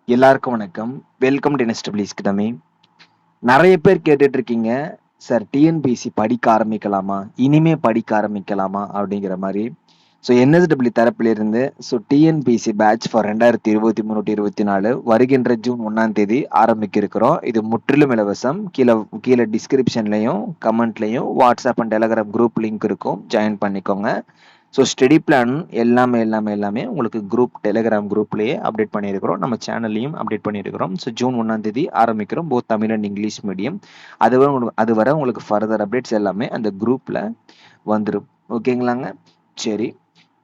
எல்லாருக்கும் வணக்கம். Welcome to NSW academy. நெறைய பேர் கேட்டுட்டு இருக்கீங்க, சார் டிஎன்பிஎஸ்சி படிக்க ஆரம்பிக்கலாமா? இனிமே படிக்க ஆரம்பிக்கலாமா? அப்படிங்கிற மாரி. NSW தரப்பிலிருந்து டிஎன்பிஎஸ்சி பேட்ச் ஃபார் 2023 to 24 வருகின்ற ஜூன் 1ஆம் தேதி ஆரம்பிக்க இருக்கிறோம். இது முற்றிலும் இலவசம். கீழ டிஸ்கிரிப்ஷன்லயும், கமெண்ட்லயும் WhatsApp and Telegram group link இருக்கும். ஜாயின் பண்ணிக்கோங்க. ஸ்டடி பிளான் எல்லாமே உங்களுக்கு டெலிகிராம் குரூப்லயே அப்டேட் பண்ணியிருக்கிறோம். நம்ம சேனல்லையும் அப்டேட் பண்ணியிருக்கிறோம். ஜூன் 1ஆம் தேதி ஆரம்பிக்கிறோம். Both Tamil and English medium. அதுவரை உங்களுக்கு ஃபர்தர் அப்டேட்ஸ் எல்லாமே அந்த குரூப்ல வந்துரும். ஓகேங்களாங்க? சரி.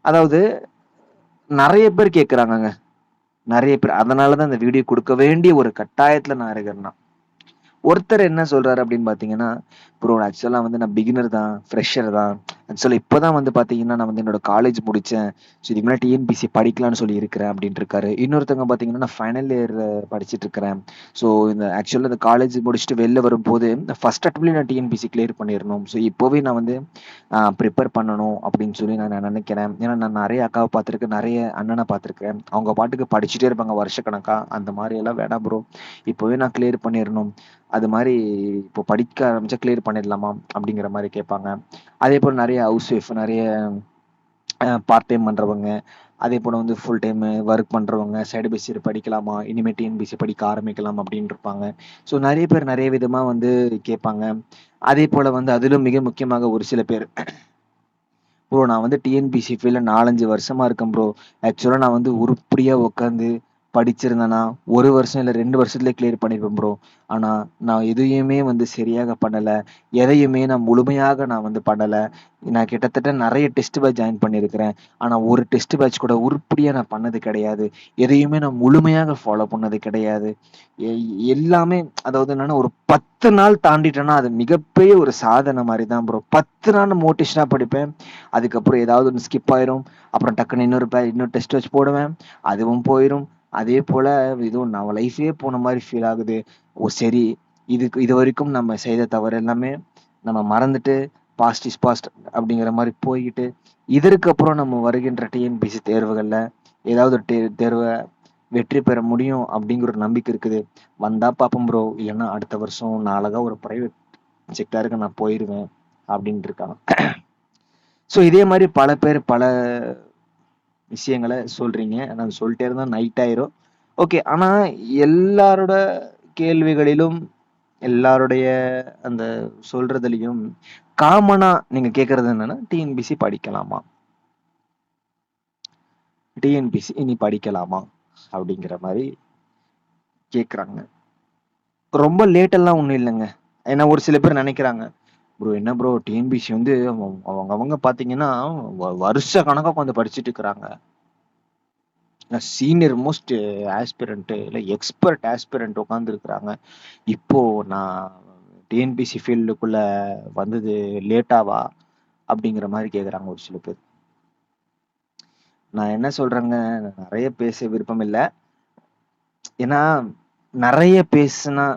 அதாவது நெறைய பேர் கேட்குறாங்கங்க. நெறைய பேர். அதனால தான் இந்த வீடியோ குடுக்க வேண்டிய ஒரு கட்டாயத்துல நான் இருக்கிறேன் நான். ஒருத்தர் என்ன சொல்றாரு அப்படின்னு பார்த்தீங்கன்னா, ப்ரோ ஆக்சுவலா வந்து நான் பிகினர் தான், ஃப்ரெஷர் தான். ஆக்சுவலா இப்பதான் வந்து பார்த்தீங்கன்னா, நான் வந்து என்னோட காலேஜ் முடிச்சேன். இதுக்கு முன்னாடி டிஎன்பிஎஸ்சி படிக்கலாம்னு சொல்லி இருக்கிறேன் அப்படின்ட்டு இருக்காரு. இன்னொருத்தவங்க பார்த்தீங்கன்னா, நான் ஃபைனல் இயர் படிச்சுட்டு இருக்கிறேன். ஆக்சுவலா இந்த காலேஜ் முடிச்சுட்டு வெளில வரும்போது, ஃபர்ஸ்ட் அட்டெம்ப்ட்லயே நான் டிஎன்பிஎஸ்சி கிளியர் பண்ணிறணும். இப்போவே நான் வந்து ப்ரிப்பேர் பண்ணணும் அப்படின்னு சொல்லி நான் நினைக்கிறேன். ஏன்னா நான் நெறைய அக்காவ பார்த்துருக்கேன், நெறைய அண்ணன பார்த்துருக்கேன். அவங்க பாட்டுக்கு படிச்சுட்டே இருப்பாங்க வருஷக்கணக்கா. அந்த மாரி எல்லாம் வேணாம் ப்ரோ. இப்போவே நான் கிளியர் பண்ணிறணும். அது மாரி இப்போ படிக்க ஆரம்பிச்சா கிளியர் பண்ணிடலாமா? அப்படிங்கிற மாரி கேட்பாங்க. அதேபோல நெறைய ஹவுஸ் ஒய்ஃப், நெறைய பார்ட் டைம் பண்றவங்க, அதேபோல வந்து ஃபுல் டைம் ஒர்க் பண்றவங்க, சைடு பை சைடு படிக்கலாமா? இனிமே டிஎன்பிஎஸ்சி படிக்க ஆரம்பிக்கலாம் அப்படின்னு இருப்பாங்க. நெறைய பேர் நெறைய விதமா வந்து கேட்பாங்க. அதேபோல வந்து அதிலும் மிக முக்கியமாக ஒரு சில பேர், ப்ரோ நான் வந்து டிஎன்பிஎஸ்சி ஃபீல்ட்ல 4, 5 வருஷமா இருக்கேன் ப்ரோ. ஆக்சுவலா நான் வந்து உருப்படியா உட்காந்து படிச்சிருந்தேன்னா, 1 வருஷம் இல்ல 2 வருஷத்துலயே கிளியர் பண்ணிருப்பேன் ப்ரோ. ஆனா, நான் எதையுமே வந்து சரியாக பண்ணல. எதையுமே நான் முழுமையாக நான் வந்து பண்ணல. நான் கிட்டத்தட்ட நெறைய டெஸ்ட் பேட்ச் ஜாயின் பண்ணியிருக்கிறேன். ஆனா, ஒரு டெஸ்ட் பேட்ச் கூட உருப்படியா நான் பண்ணது கிடையாது. எதையுமே நான் முழுமையாக ஃபாலோ பண்ணது கிடையாது. எ எல்லாமே அதாவது என்னன்னா, ஒரு 10 நாள் தாண்டிட்டேன்னா, அது மிகப்பெரிய ஒரு சாதனை மாரி தான் ப்ரோ. 10 நாள் மோட்டிவேஷனா படிப்பேன். அதுக்கப்புறம் ஏதாவது ஒண்ணு ஸ்கிப் ஆயிரும். அப்புறம் டக்குன்னு இன்னொரு டெஸ்ட் வச்சு போடுவேன். அதுவும் போயிரும். அதே போல இதுவும் நம்ம லைஃபே போன மாரி ஃபீல் ஆகுது. ஓ! சரி, இதுவரைக்கும் நம்ம செய்த தவறு எல்லாமே நம்ம மறந்துட்டு, பாஸ்ட் இஸ் பாஸ்ட் அப்படிங்கிற மாரி போய்க்கிட்டு, இதற்கு அப்புறம் நம்ம வருகின்ற டிஎன்பிஎஸ்சி தேர்வுகள்ல ஏதாவது ஒரு தேர்வ வெற்றி பெற முடியும் அப்படிங்கிற ஒரு நம்பிக்கை இருக்குது. வந்தா பார்ப்போம் ப்ரோ. இல்லன்னா அடுத்த வருஷம் நான் அழகா ஒரு பிரைவேட் செக்டாருக்கு நான் போயிருவேன் அப்படின்ட்டு இருக்காங்க. இதே மாரி பல பேர் பல விஷயங்கள சொல்றீங்க. நான் சொல்ட்டே இருந்தா நைட் ஆயிரும். ஓகே. ஆனா எல்லாரோட கேள்விகளிலும், எல்லாருடைய அந்த சொல்றதுலயும் காமனா நீங்க கேட்கறது என்னன்னா, டிஎன்பிஎஸ்சி படிக்கலாமா? டிஎன்பிஎஸ்சி இனி படிக்கலாமா? அப்படிங்கிற மாரி கேட்கறாங்க. ரொம்ப லேட் எல்லாம் ஒண்ணும் இல்லங்க. ஏன்னா ஒரு சில பேர் நெனைக்கிறாங்க, ப்ரோ என்ன ப்ரோ டிஎன்பிஎஸ்சி வந்து அவங்க பார்த்தீங்கன்னா, வருஷ கணக்கா உட்காந்து படிச்சுட்டு இருக்கிறாங்க. சீனியர் மோஸ்ட் ஆஸ்பிரண்ட் இல்ல எக்ஸ்பர்ட் ஆஸ்பிரண்ட் உட்காந்துருக்குறாங்க. இப்போ நான் டிஎன்பிஎஸ்சி ஃபீல்டுக்குள்ள வந்தது லேட்டாவா? அப்படிங்கிற மாரி கேட்குறாங்க ஒரு சில பேர். நான் என்ன சொல்றேங்க, நெறைய பேச விருப்பம் இல்ல. ஏன்னா நெறைய பேசலாம்.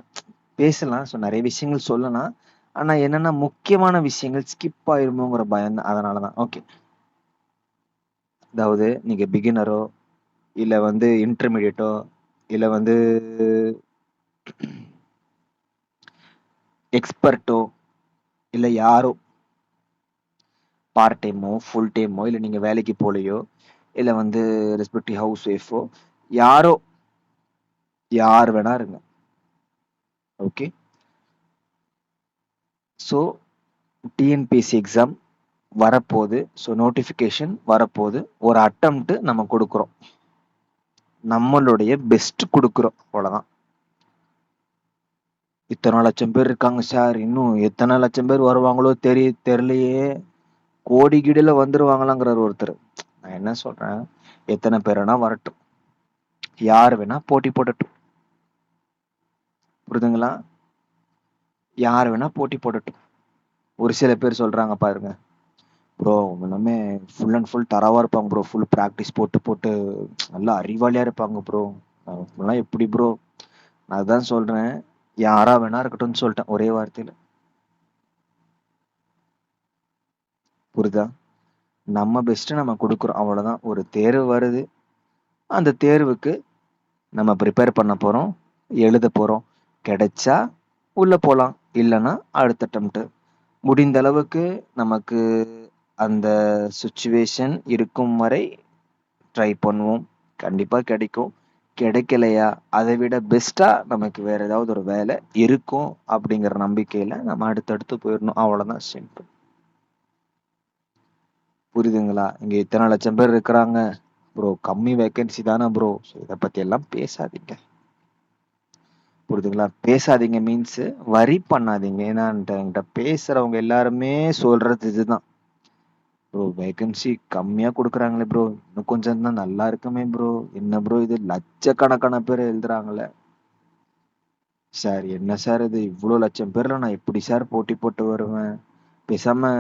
நெறைய விஷயங்கள் சொல்லலாம். ஆனா என்னன்னா முக்கியமான விஷயங்கள் ஸ்கிப் ஆயிருமோங்கிற பயம் தான். அதனால தான். ஓகே. அதாவது நீங்க பிகினரோ, இல்ல வந்து இன்டர்மீடியேட்டோ, இல்ல வந்து எக்ஸ்பர்ட்டோ, இல்ல யாரோ பார்ட் டைமோ, ஃபுல் டைமோ, இல்ல நீங்க வேலைக்கு போலயோ, இல்ல வந்து ரெஸ்பெக்டிவ் ஹவுஸ் ஒய்ஃபோ, யாரோ யார் வேணா இருங்க. ஓகே. ஸோ டிஎன்பிஎஸ்சி எக்ஸாம் வரப்போது. நோட்டிஃபிகேஷன் வரப்போது. ஒரு அட்டெம்ப்ட் நம்ம குடுக்குறோம். நம்மளுடைய பெஸ்ட் குடுக்குறோம். அவ்வளவுதான். இத்தனை லட்சம் பேர் இருக்காங்க சார். இன்னும் எத்தனை லட்சம் பேர் வருவாங்களோ தெரியலையே. கோடி கீடுல வந்துருவாங்களாங்கிறாரு ஒருத்தர். நான் என்ன சொல்றேன், எத்தனை பேர் வேணா வரட்டும். யார் வேணா போட்டி போடட்டும். புரியுதுங்களா? யார் வேணா போட்டி போடட்டும். ஒரு சில பேர் சொல்றாங்க பாருங்க, ப்ரோ எல்லாமே ஃபுல் அண்ட் ஃபுல் தரவா இருப்பாங்க ப்ரோ. ஃபுல் பிராக்டிஸ் போட்டு போட்டு நல்லா அறிவாளியா இருப்பாங்க ப்ரோ. அப்படிலாம் எப்படி ப்ரோ? நான் அதான் சொல்றேன், யாரா வேணா இருக்கட்டும்னு சொல்லிட்டேன் ஒரே வார்த்தையில. புரியுதா? நம்ம பெஸ்ட் நம்ம கொடுக்குறோம். அவ்வளவுதான். ஒரு தேர்வு வருது. அந்த தேர்வுக்கு நம்ம ப்ரிப்பேர் பண்ண போறோம், எழுத போறோம். கிடைச்சா உள்ள போலாம். இல்லன்னா அடுத்த அட்டெம்ப்ட். முடிந்த அளவுக்கு நமக்கு அந்த சிச்சுவேஷன் இருக்கும் வரை ட்ரை பண்ணுவோம். கண்டிப்பா கிடைக்கும். கிடைக்கலையா, அதை விட பெஸ்ட்டா நமக்கு வேற ஏதாவது ஒரு வேலை இருக்கும் அப்படிங்கிற நம்பிக்கையில நம்ம அடுத்தடுத்து போயிடணும். அவ்வளவுதான், சிம்பிள். புரியுதுங்களா? இங்க இத்தனை லட்சம் பேர் இருக்கிறாங்க ப்ரோ, கம்மி வேகன்சி தானே ப்ரோ. இதை பத்தி எல்லாம் பேசாதீங்க. புரியுதுங்களா? பேசாதீங்க மீன்ஸ் வரி பண்ணாதீங்க. ஏன்னா என்கிட்ட பேசுறவங்க எல்லாருமே சொல்றது இதுதான். ப்ரோ வேகன்சி கம்மியா கொடுக்குறாங்களே ப்ரோ, இன்னும் கொஞ்சம் தான் நல்லா இருக்குமே ப்ரோ. என்ன ப்ரோ இது, லட்சக்கணக்கான பேர் எழுதுறாங்களே சார். என்ன சார் இது, இவ்வளோ லட்சம் பேர்ல நான் எப்படி சார் போட்டி போட்டு வருவேன்? பேசாம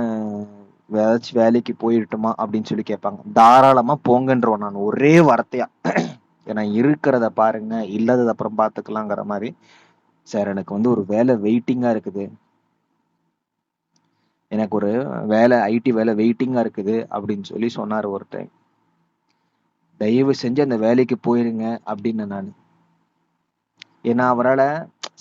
ஏதாச்சும் வேலைக்கு போயிட்டுமா அப்படின்னு சொல்லி கேட்பாங்க. தாராளமா போங்கன்றோம் நான் ஒரே வார்த்தையா. ஏன்னா இருக்கிறத பாருங்க, இல்லாதது அப்புறம் பாத்துக்கலாங்கிற மாதிரி. சார் எனக்கு வந்து ஒரு வேலை வெயிட்டிங்கா இருக்குது, எனக்கு ஒரு வேலை ஐடி வேலை வெயிட்டிங்கா இருக்குது அப்படின்னு சொல்லி சொன்னாரு ஒரு டைம். தயவு செஞ்சு அந்த வேலைக்கு போயிருங்க அப்படின்னு நான். ஏன்னா அவரால்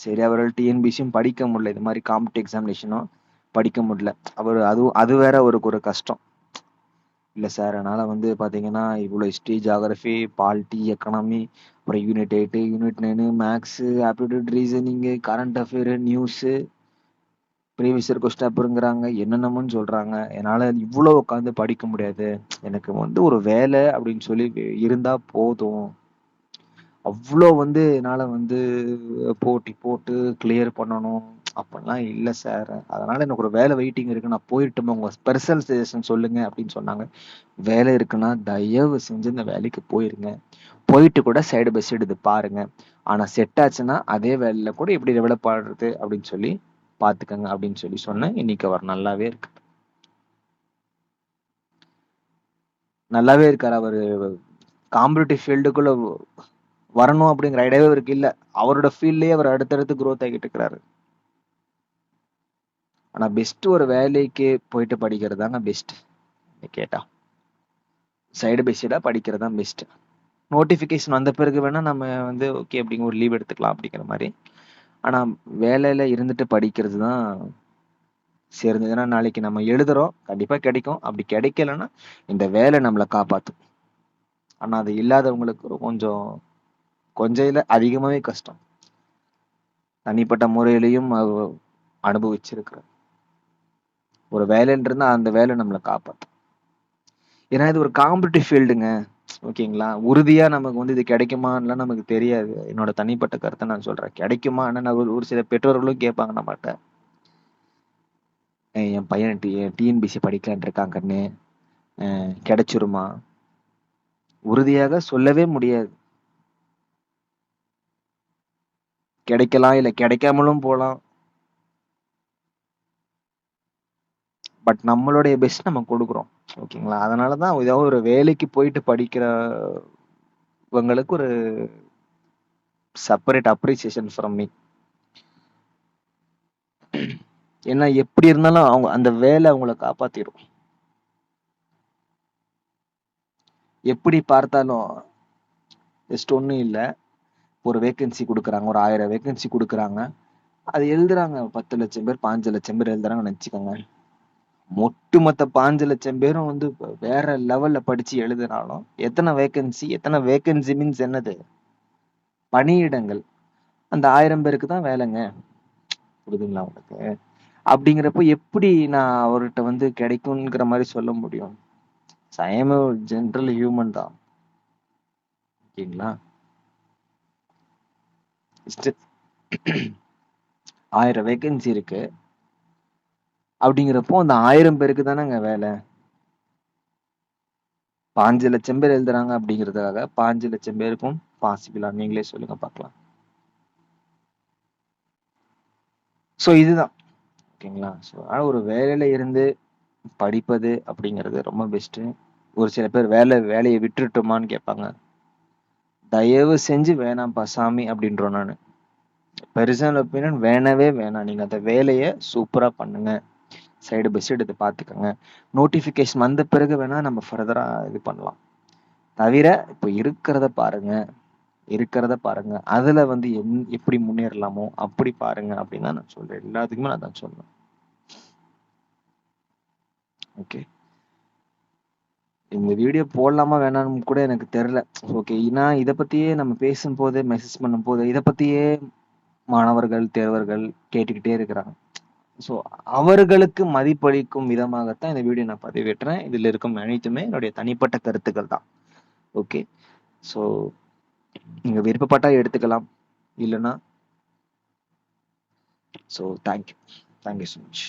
சரி, அவரால் டிஎன்பிசியும் படிக்க முடியல, இது மாதிரி காம்படிட்டிவ் எக்ஸாமினேஷனும் படிக்க முடியல. அவர் அது வேற அவருக்கு ஒரு கஷ்டம். இல்லை சார், அதனால் வந்து பார்த்தீங்கன்னா இவ்வளோ ஹிஸ்ட்ரி, ஜாகிரஃபி, பாலிட்டி, எக்கனாமி, அப்புறம் unit 8, unit 9, maths, aptitude, reasoning, current affair, news, previous year question பேப்பருங்கிறாங்க, என்னென்னமோன்னு சொல்கிறாங்க. என்னால் இவ்வளோ உட்காந்து படிக்க முடியாது. எனக்கு வந்து ஒரு வேலை அப்படின்னு சொல்லி இருந்தால் போதும். அவ்வளோ வந்து என்னால் வந்து போட்டி போட்டு கிளியர் பண்ணணும் அப்படிலாம் இல்லை சார். அதனால் எனக்கு ஒரு வேலை வெயிட்டிங் இருக்குது, நான் போயிட்டுமா, உங்கள் பர்சனல் சஜஷன் சொல்லுங்கள் அப்படின்னு சொன்னாங்க. வேலை இருக்குன்னா தயவு செஞ்சு இந்த வேலைக்கு போயிருங்க. போயிட்டு கூட சைடு பை சைடு இது பாருங்க. ஆனால் செட் ஆச்சுன்னா அதே வேலையில் கூட எப்படி டெவலப் ஆடுறது அப்படின்னு சொல்லி பார்த்துக்கங்க அப்படின்னு சொல்லி சொன்னேன். இன்னைக்கு அவர் நல்லாவே இருக்கு, நல்லாவே இருக்கார். அவர் காம்படிட்டிவ் ஃபீல்டுக்குள்ள வரணும் அப்படிங்கிற ஐடியாவே இருக்கு இல்ல, அவரோட ஃபீல்ட்லயே அவர் அடுத்தடுத்து growth ஆகிட்டு இருக்கிறாரு. ஆனா பெஸ்ட் ஒரு வேலைக்கு போயிட்டு படிக்கிறது தாங்க பெஸ்ட் கேட்டா. சைடு பை சைடா படிக்கிறது தான் பெஸ்ட். நோட்டிஃபிகேஷன் வந்த பிறகு வேணா நம்ம வந்து ஓகே அப்படிங்கிற ஒரு லீவ் எடுத்துக்கலாம் அப்படிங்கிற மாதிரி. ஆனா வேலையில இருந்துட்டு படிக்கிறது தான் சிறந்தது. ஏன்னா நாளைக்கு நம்ம எழுதுறோம், கண்டிப்பா கிடைக்கும். அப்படி கிடைக்கலன்னா இந்த வேலை நம்மளை காப்பாத்தும். ஆனா அது இல்லாதவங்களுக்கு கொஞ்சம் கொஞ்சம் இல்ல, அதிகமாவே கஷ்டம். தனிப்பட்ட முறையிலையும் அனுபவிச்சிருக்கிறேன். ஒரு வேலைன்னு இருந்தா அந்த வேலை நம்மளை காப்பாத்தும். ஏன்னா இது ஒரு காம்படிட்டிவ் ஃபீல்டுங்க. ஓகேங்களா? உறுதியா நமக்கு வந்து இது கிடைக்குமான்னுலாம் நமக்கு தெரியாது. என்னோட தனிப்பட்ட கருத்தை நான் சொல்றேன். கிடைக்குமா? ஆனா நான் ஒரு ஒரு சில பெற்றோர்களும் கேட்பாங்க நம்மகிட்ட. என் பையன் டிஎன்பிசி படிக்கலான்ட்டு இருக்கான் கண்ணு, கிடைச்சிருமா? உறுதியாக சொல்லவே முடியாது. கிடைக்கலாம், இல்ல கிடைக்காமலும் போலாம். பட் நம்மளுடைய பெஸ்ட் நம்ம கொடுக்குறோம். ஓகேங்களா? அதனாலதான் ஏதாவது ஒரு வேலைக்கு போயிட்டு படிக்கிறவங்களுக்கு ஒரு செப்பரேட் அப்ரிசியேஷன் ஃப்ரம் மீ. ஏன்னா எப்படி இருந்தாலும் அவங்க அந்த வேலை அவங்கள காப்பாத்திரும். எப்படி பார்த்தாலும் ஜஸ்ட் ஒன்றும் இல்லை, ஒரு வேகன்சி கொடுக்குறாங்க, ஒரு 1000 வேகன்சி கொடுக்குறாங்க, அது எழுதுறாங்க 10 லட்சம் பேர், 5 லட்சம் பேர் எழுதுறாங்கன்னு வச்சுக்கோங்க. ஒட்டுமொத்த 5 லட்சம் பேரும் வந்து வேற லெவல்ல படிச்சு எழுதுனாலும் எத்தனை வேகன்சி மீன்ஸ் என்னது, பணியிடங்கள். அந்த 1000 பேருக்கு தான் வேலைங்க. புரியுதுங்களா உங்களுக்கு? அப்படிங்கிறப்போ எப்படி நான் அவர்கிட்ட வந்து கிடைக்குங்கிற மாதிரி சொல்ல முடியும்? ஐ ஜென்ரல் ஹியூமன் தான். ஓகேங்களா? 1000 வேகன்சி இருக்கு அப்படிங்கிறப்போ அந்த 1000 பேருக்கு தானேங்க வேலை. 5 லட்சம் பேர் எழுதுறாங்க அப்படிங்கிறதுக்காக 5 லட்சம் பேருக்கும் பாசிபிளா? நீங்களே சொல்லுங்க பார்க்கலாம். ஸோ இதுதான். ஓகேங்களா? ஸோ அதனால் ஒரு வேலையில இருந்து படிப்பது அப்படிங்கிறது ரொம்ப பெஸ்ட்டு. ஒரு சில பேர் வேலையை விட்டுட்டுமான்னு கேட்பாங்க. தயவு செஞ்சு வேணாம்ப்பா சாமி அப்படின்றோம் நான். பெர்சனல் ஒப்பீனியன் வேணவே வேணாம். நீங்க அந்த வேலையை சூப்பரா பண்ணுங்க. சைடு பை சைடு இதை பார்த்துக்கோங்க. நோட்டிஃபிகேஷன் வந்த பிறகு வேணா நம்ம ஃபர்தரா இது பண்ணலாம். தவிர இப்போ இருக்கிறத பாருங்க. இருக்கிறத பாருங்க. அதுல வந்து எப்படி முன்னேறலாமோ அப்படி பாருங்க அப்படின்னு தான் நான் சொல்றேன். எல்லாத்துக்குமே நான் தான் சொல்றேன். ஓகே. இந்த வீடியோ போடலாமா வேணாம்னு கூட எனக்கு தெரியல. ஓகே. ஏன்னா இத பத்தியே நம்ம பேசும்போது, மெசேஜ் பண்ணும்போது இத பத்தியே மாணவர்கள், தேர்வர்கள் கேட்டுக்கிட்டே இருக்கிறாங்க. ஸோ அவர்களுக்கு மதிப்பளிக்கும் விதமாகத்தான் இந்த வீடியோ நான் பதிவேற்றேன். இதுல இருக்கும் அனைத்துமே என்னுடைய தனிப்பட்ட கருத்துக்கள் தான். ஓகே. ஸோ நீங்க விருப்பப்பட்டா எடுத்துக்கலாம். இல்லன்னா so thank you. Thank you so much.